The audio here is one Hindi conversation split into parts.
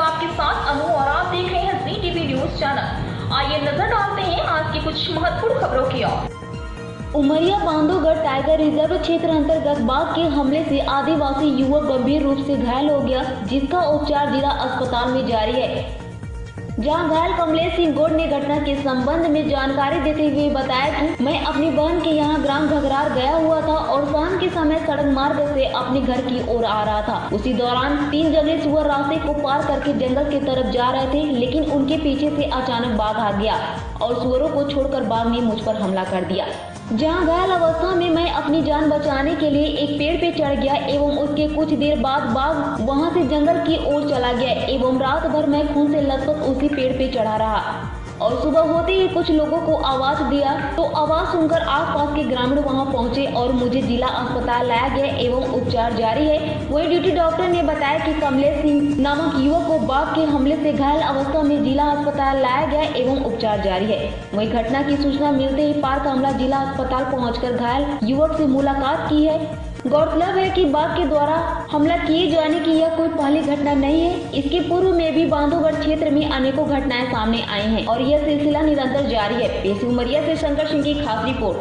आपके साथ अनु और आप देख रहे हैं जी टीवी न्यूज चैनल। आइए नजर डालते हैं आज की कुछ महत्वपूर्ण खबरों की ओर। उमरिया बांधवगढ़ टाइगर रिजर्व क्षेत्र अंतर्गत बाघ के हमले से आदिवासी युवक गंभीर रूप से घायल हो गया, जिसका उपचार जिला अस्पताल में जारी है। जहां घायल कमलेश सिंह गौड़ ने घटना के संबंध में जानकारी देते हुए बताया कि मैं अपनी बहन के यहां ग्राम घगरार गया हुआ था और शाम के समय सड़क मार्ग से अपने घर की ओर आ रहा था। उसी दौरान 3 जंगली सुअर रास्ते को पार करके जंगल की तरफ जा रहे थे, लेकिन उनके पीछे से अचानक बाघ आ गया और सुअरों को छोड़कर बाघ ने मुझ पर हमला कर दिया। जहां घायल अवस्था में मैं अपनी जान बचाने के लिए एक पेड़ पे चढ़ गया एवं उसके कुछ देर बाद बाघ वहां से जंगल की ओर चला गया एवं रात भर मैं खून से लथपथ उसी पेड़ पे चढ़ा रहा और सुबह होते ही कुछ लोगों को आवाज दिया तो आवाज सुनकर आसपास के ग्रामीण वहां पहुंचे और मुझे जिला अस्पताल लाया गया एवं उपचार जारी है। वही ड्यूटी डॉक्टर ने बताया कि कमलेश सिंह नामक युवक को बाघ के हमले से घायल अवस्था में जिला अस्पताल लाया गया एवं उपचार जारी है। वही घटना की सूचना मिलते ही पार्क अमला जिला अस्पताल पहुँचकर घायल युवक से मुलाकात की है। गौरतलब है कि बाघ के द्वारा हमला किए जाने की यह कोई पहली घटना नहीं है। इसके पूर्व में भी बांधवगढ़ क्षेत्र में अनेकों घटनाएं सामने आई हैं और यह सिलसिला निरंतर जारी है। पेश उमरिया से शंकर सिंह की खास रिपोर्ट।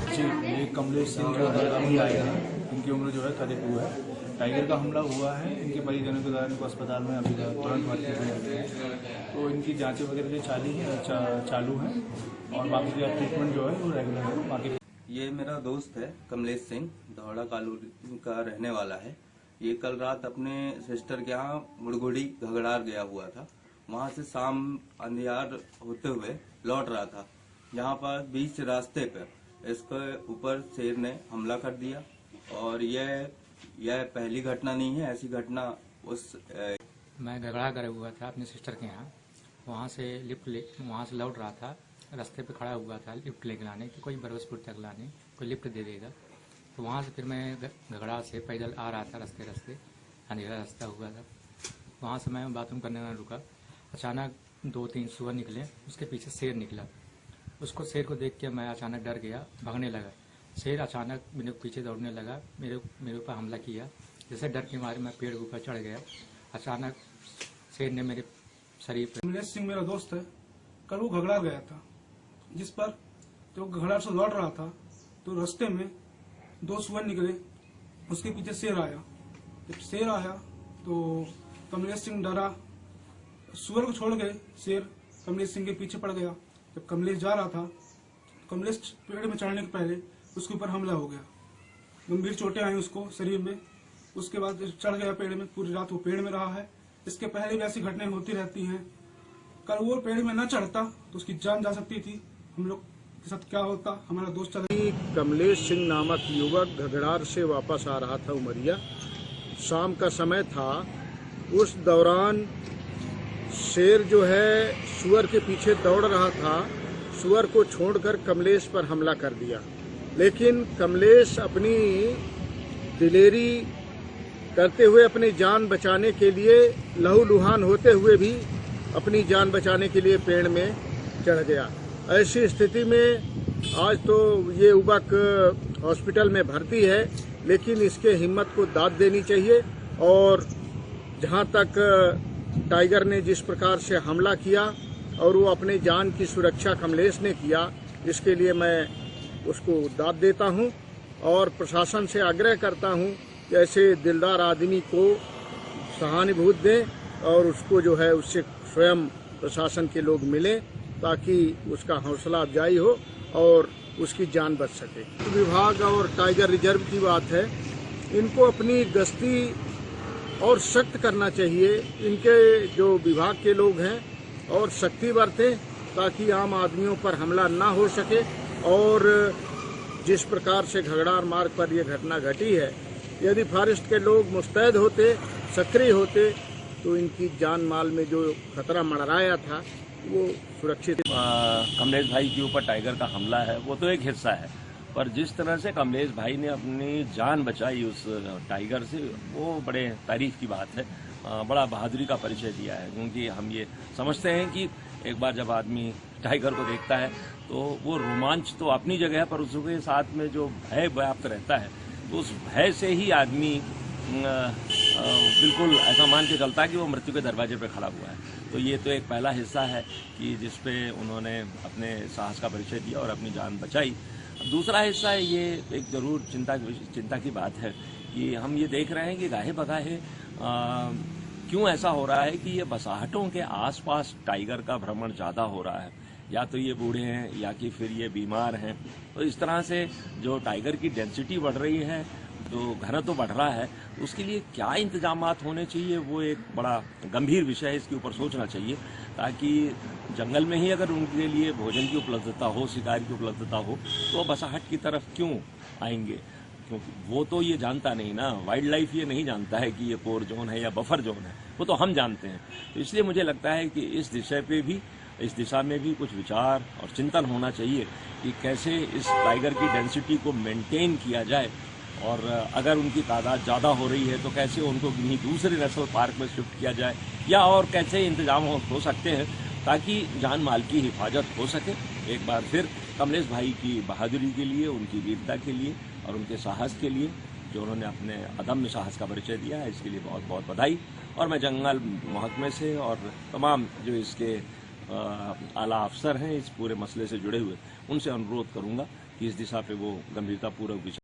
जी, ये कमलेश सिंह जो है टाइगर है, इनकी उम्र जो है 32 है। टाइगर का हमला हुआ है, इनके परिजनों के द्वारा इनको अस्पताल में अभी तुरंत भर्ती किया गया है। तो इनकी जांचें वगैरह जो चालू हैं और बाकी का ट्रीटमेंट जो है वो रेगुलर है। बाकी ये मेरा दोस्त है कमलेश सिंह, दौड़ा कॉलोनी का रहने वाला है। ये कल रात अपने सिस्टर के यहाँ मुड़गुड़ी घगड़ार गया हुआ था। वहाँ से शाम अंधियार होते हुए लौट रहा था, जहाँ पर बीच रास्ते पर इसके ऊपर शेर ने हमला कर दिया। और यह पहली घटना नहीं है, ऐसी घटना मैं घगड़ा गया हुआ था अपने सिस्टर के यहाँ। वहाँ से लौट रहा था, रास्ते पे खड़ा हुआ था लिफ्ट लेके लाने कि कोई बरबसपुर तक लाने कोई लिफ्ट दे देगा। तो वहाँ से फिर मैं घगड़ा से पैदल आ रहा था, रास्ते अंधेरा रास्ता हुआ था। वहाँ से मैं बाथरूम करने में रुका। अचानक 2-3 सुअर निकले, उसके पीछे शेर निकला। उसको शेर को देख के मैं अचानक डर गया, भागने लगा। शेर अचानक मेरे पीछे दौड़ने लगा, मेरे ऊपर हमला किया। जैसे डर के मारे मैं पेड़ के ऊपर चढ़ गया। अचानक शेर ने मेरे शरीर पर। कमलेश सिंह मेरा दोस्त है। कल वो घगड़ा गया था, जिस पर जो घगड़ा से लौट रहा था तो रास्ते में 2 सुअर निकले, उसके पीछे शेर आया। जब शेर आया तो कमलेश सिंह डरा, सुअर को छोड़ गए, शेर कमलेश सिंह के पीछे पड़ गया। जब कमलेश जा रहा था, कमलेश पेड़ में चढ़ने के पहले उसके ऊपर हमला हो गया। गंभीर चोटें आई उसको शरीर में। उसके बाद चढ़ गया पेड़ में, पूरी रात वो पेड़ में रहा है। इसके पहले भी ऐसी घटनाएं होती रहती हैं। कल वो पेड़ में न चढ़ता तो उसकी जान जा सकती थी। हम लोग के साथ क्या होता, हमारा दोस्त चला। कमलेश सिंह नामक युवक घगड़ार से वापस आ रहा था उमरिया। शाम का समय था, उस दौरान शेर जो है सुअर के पीछे दौड़ रहा था। सुअर को छोड़कर कमलेश पर हमला कर दिया, लेकिन कमलेश अपनी दिलेरी करते हुए अपनी जान बचाने के लिए लहूलुहान होते हुए भी अपनी जान बचाने के लिए पेड़ में चढ़ गया। ऐसी स्थिति में आज तो ये युवक हॉस्पिटल में भर्ती है, लेकिन इसके हिम्मत को दाद देनी चाहिए। और जहां तक टाइगर ने जिस प्रकार से हमला किया और वो अपने जान की सुरक्षा कमलेश ने किया, इसके लिए मैं उसको दाद देता हूं और प्रशासन से आग्रह करता हूं कि ऐसे दिलदार आदमी को सहानुभूति दें और उसको जो है उससे स्वयं प्रशासन के लोग मिलें, ताकि उसका हौसला अफजाई हो और उसकी जान बच सके। विभाग और टाइगर रिजर्व की बात है, इनको अपनी गश्ती और सख्त करना चाहिए। इनके जो विभाग के लोग हैं और सख्ती बरतें, ताकि आम आदमियों पर हमला ना हो सके। और जिस प्रकार से घगड़ार मार्ग पर यह घटना घटी है, यदि फॉरेस्ट के लोग मुस्तैद होते, सक्रिय होते, तो इनकी जान माल में जो खतरा मंडराया था वो सुरक्षित। कमलेश भाई के ऊपर टाइगर का हमला है वो तो एक हिस्सा है, पर जिस तरह से कमलेश भाई ने अपनी जान बचाई उस टाइगर से, वो बड़े तारीफ की बात है। बड़ा बहादुरी का परिचय दिया है, क्योंकि हम ये समझते हैं कि एक बार जब आदमी टाइगर को देखता है तो वो रोमांच तो अपनी जगह है, पर उसके साथ में जो भय व्याप्त रहता है, तो उस भय से ही आदमी बिल्कुल ऐसा मान के चलता है कि वो मृत्यु के दरवाजे पर खड़ा हुआ है। तो ये तो एक पहला हिस्सा है कि जिस पे उन्होंने अपने साहस का परिचय दिया और अपनी जान बचाई। दूसरा हिस्सा है, ये एक जरूर चिंता की बात है कि हम ये देख रहे हैं कि गाहे बगाहे क्यों ऐसा हो रहा है कि ये बसाहटों के आसपास टाइगर का भ्रमण ज़्यादा हो रहा है। या तो ये बूढ़े हैं या कि फिर ये बीमार हैं। तो इस तरह से जो टाइगर की डेंसिटी बढ़ रही है, जो घनत्व बढ़ रहा है, उसके लिए क्या इंतजामात होने चाहिए, वो एक बड़ा गंभीर विषय है। इसके ऊपर सोचना चाहिए ताकि जंगल में ही अगर उनके लिए भोजन की उपलब्धता हो, शिकार की उपलब्धता हो, तो बसाहट की तरफ क्यों आएंगे? क्योंकि वो तो ये जानता नहीं ना, वाइल्ड लाइफ ये नहीं जानता है कि ये कोर जोन है या बफर जोन है, वो तो हम जानते हैं। तो इसलिए मुझे लगता है कि इस दिशा में भी कुछ विचार और चिंतन होना चाहिए कि कैसे इस टाइगर की डेंसिटी को मेंटेन किया जाए, और अगर उनकी तादाद ज़्यादा हो रही है तो कैसे उनको कहीं दूसरे नेशनल पार्क में शिफ्ट किया जाए, या और कैसे इंतजाम हो सकते हैं ताकि जान माल की हिफाजत हो सके। एक बार फिर कमलेश भाई की बहादुरी के लिए, उनकी वीरता के लिए और उनके साहस के लिए, जो उन्होंने अपने अदम्य साहस का परिचय दिया है, इसके लिए बहुत बहुत बधाई। और मैं जंगल महकमे से और तमाम जो इसके आला अफसर हैं इस पूरे मसले से जुड़े हुए, उनसे अनुरोध करूंगा कि इस दिशा पे वो गंभीरतापूर्वक विचार